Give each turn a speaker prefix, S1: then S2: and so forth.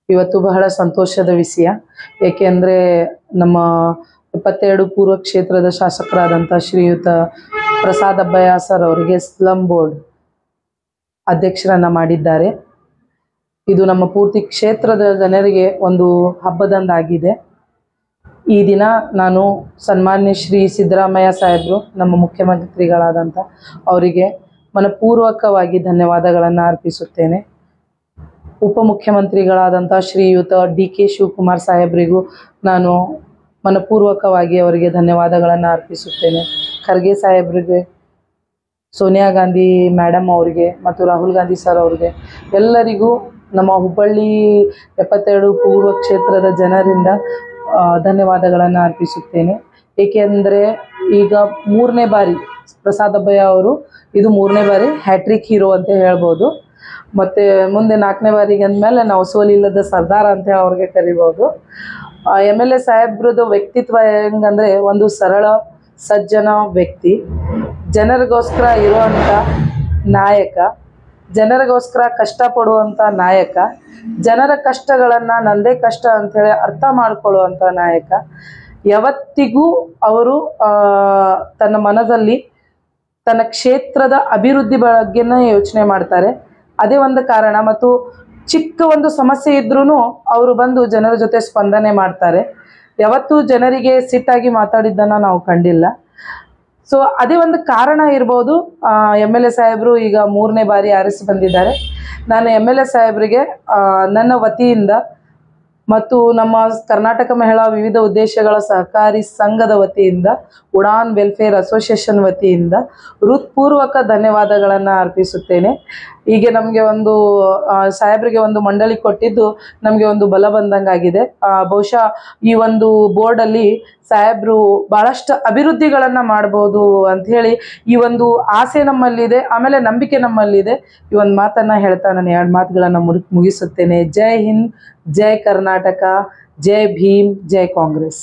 S1: ಇವತ್ತು ಬಹಳ ಸಂತೋಷದ ವಿಷಯ. ಏಕೆಂದರೆ ನಮ್ಮ 72 ಪೂರ್ವ ಕ್ಷೇತ್ರದ ಶಾಸಕರಾದಂಥ ಶ್ರೀಯುತ ಪ್ರಸಾದ್ ಅಬ್ಬಯ್ಯ ಸರ್ ಅವರಿಗೆ ಸ್ಲಮ್ ಬೋರ್ಡ್ ಅಧ್ಯಕ್ಷರನ್ನು ಮಾಡಿದ್ದಾರೆ. ಇದು ನಮ್ಮ ಪೂರ್ತಿ ಕ್ಷೇತ್ರದ ಜನರಿಗೆ ಒಂದು ಹಬ್ಬದಂದಾಗಿದೆ. ಈ ದಿನ ನಾನು ಸನ್ಮಾನ್ಯ ಶ್ರೀ ಸಿದ್ದರಾಮಯ್ಯ ಸಾಹೇಬರು, ನಮ್ಮ ಮುಖ್ಯಮಂತ್ರಿಗಳಾದಂಥ ಅವರಿಗೆ ಮನಪೂರ್ವಕವಾಗಿ ಧನ್ಯವಾದಗಳನ್ನು ಅರ್ಪಿಸುತ್ತೇನೆ. ಉಪಮುಖ್ಯಮಂತ್ರಿಗಳಾದಂಥ ಶ್ರೀಯುತ DK ಶಿವಕುಮಾರ್ ಸಾಹೇಬರಿಗೂ ನಾನು ಮನಪೂರ್ವಕವಾಗಿ ಅವರಿಗೆ ಧನ್ಯವಾದಗಳನ್ನು ಅರ್ಪಿಸುತ್ತೇನೆ. ಖರ್ಗೆ ಸಾಹೇಬರಿಗೆ, ಸೋನಿಯಾ ಗಾಂಧಿ ಮೇಡಮ್ ಅವರಿಗೆ ಮತ್ತು ರಾಹುಲ್ ಗಾಂಧಿ ಸರ್ ಅವರಿಗೆ, ಎಲ್ಲರಿಗೂ ನಮ್ಮ ಹುಬ್ಬಳ್ಳಿ 72 ಪೂರ್ವ ಕ್ಷೇತ್ರದ ಜನರಿಂದ ಧನ್ಯವಾದಗಳನ್ನು ಅರ್ಪಿಸುತ್ತೇನೆ. ಏಕೆಂದರೆ ಈಗ 3ನೇ ಬಾರಿ ಪ್ರಸಾದ್ ಅಬ್ಬಯ್ಯ ಅವರು, ಇದು 3ನೇ ಬಾರಿ ಹ್ಯಾಟ್ರಿಕ್ ಹೀರೋ ಅಂತ ಹೇಳ್ಬೋದು. ಮತ್ತು ಮುಂದೆ 4ನೇ ಬಾರಿಗೆ ಅಂದಮೇಲೆ ನಾವು ಸೋಲಿಲ್ಲದ ಸರ್ದಾರ ಅಂತ ಅವ್ರಿಗೆ ಕರಿಬೋದು. MLA ಸಾಹೇಬ್ರದ್ದು ವ್ಯಕ್ತಿತ್ವ ಹೆಂಗಂದರೆ, ಒಂದು ಸರಳ ಸಜ್ಜನ ವ್ಯಕ್ತಿ, ಜನರಿಗೋಸ್ಕರ ಇರುವಂಥ ನಾಯಕ, ಜನರಿಗೋಸ್ಕರ ಕಷ್ಟಪಡುವಂಥ ನಾಯಕ, ಜನರ ಕಷ್ಟಗಳನ್ನು ನಂದೇ ಕಷ್ಟ ಅಂಥೇಳಿ ಅರ್ಥ ಮಾಡ್ಕೊಳ್ಳುವಂಥ ನಾಯಕ. ಯಾವತ್ತಿಗೂ ಅವರು ತನ್ನ ಮನದಲ್ಲಿ ತನ್ನ ಕ್ಷೇತ್ರದ ಅಭಿವೃದ್ಧಿ ಬಗ್ಗೆನೇ ಯೋಚನೆ ಮಾಡ್ತಾರೆ. ಅದೇ ಒಂದು ಕಾರಣ. ಮತ್ತು ಚಿಕ್ಕ ಒಂದು ಸಮಸ್ಯೆ ಇದ್ರೂ ಅವರು ಬಂದು ಜನರ ಜೊತೆ ಸ್ಪಂದನೆ ಮಾಡ್ತಾರೆ. ಯಾವತ್ತೂ ಜನರಿಗೆ ಸಿಟ್ಟಾಗಿ ಮಾತಾಡಿದ್ದನ್ನು ನಾವು ಕಂಡಿಲ್ಲ. ಸೊ ಅದೇ ಒಂದು ಕಾರಣ ಇರ್ಬೋದು. MLA ಸಾಹೇಬರು ಈಗ 3ನೇ ಬಾರಿ ಆರಿಸಿ ಬಂದಿದ್ದಾರೆ. ನಾನು MLA ಸಾಹೇಬರಿಗೆ ನನ್ನ ವತಿಯಿಂದ ಮತ್ತು ನಮ್ಮ ಕರ್ನಾಟಕ ಮಹಿಳಾ ವಿವಿಧ ಉದ್ದೇಶಗಳ ಸಹಕಾರಿ ಸಂಘದ ವತಿಯಿಂದ, ಉಡಾನ್ ವೆಲ್ಫೇರ್ ಅಸೋಸಿಯೇಷನ್ ವತಿಯಿಂದ ಹೃತ್ಪೂರ್ವಕ ಧನ್ಯವಾದಗಳನ್ನು ಅರ್ಪಿಸುತ್ತೇನೆ. ಹೀಗೆ ನಮಗೆ ಒಂದು ಸಾಹೇಬರಿಗೆ ಒಂದು ಮಂಡಳಿ ಕೊಟ್ಟಿದ್ದು ನಮಗೆ ಒಂದು ಬಲ ಬಂದಂಗಾಗಿದೆ. ಬಹುಶಃ ಈ ಒಂದು ಬೋರ್ಡಲ್ಲಿ ಸಾಹೇಬರು ಭಾಳಷ್ಟು ಅಭಿವೃದ್ಧಿಗಳನ್ನು ಮಾಡ್ಬೋದು ಅಂಥೇಳಿ ಈ ಒಂದು ಆಸೆ ನಮ್ಮಲ್ಲಿದೆ, ಆಮೇಲೆ ನಂಬಿಕೆ ನಮ್ಮಲ್ಲಿದೆ. ಈ ಒಂದು ಮಾತನ್ನು ಹೇಳ್ತಾ ನಾನು 2 ಮಾತುಗಳನ್ನು ಮುಗಿಸುತ್ತೇನೆ. ಜೈ ಹಿಂದ್, ಜೈ ಕರ್ನಾಟಕ, ಜೈ ಭೀಮ್, ಜೈ ಕಾಂಗ್ರೆಸ್.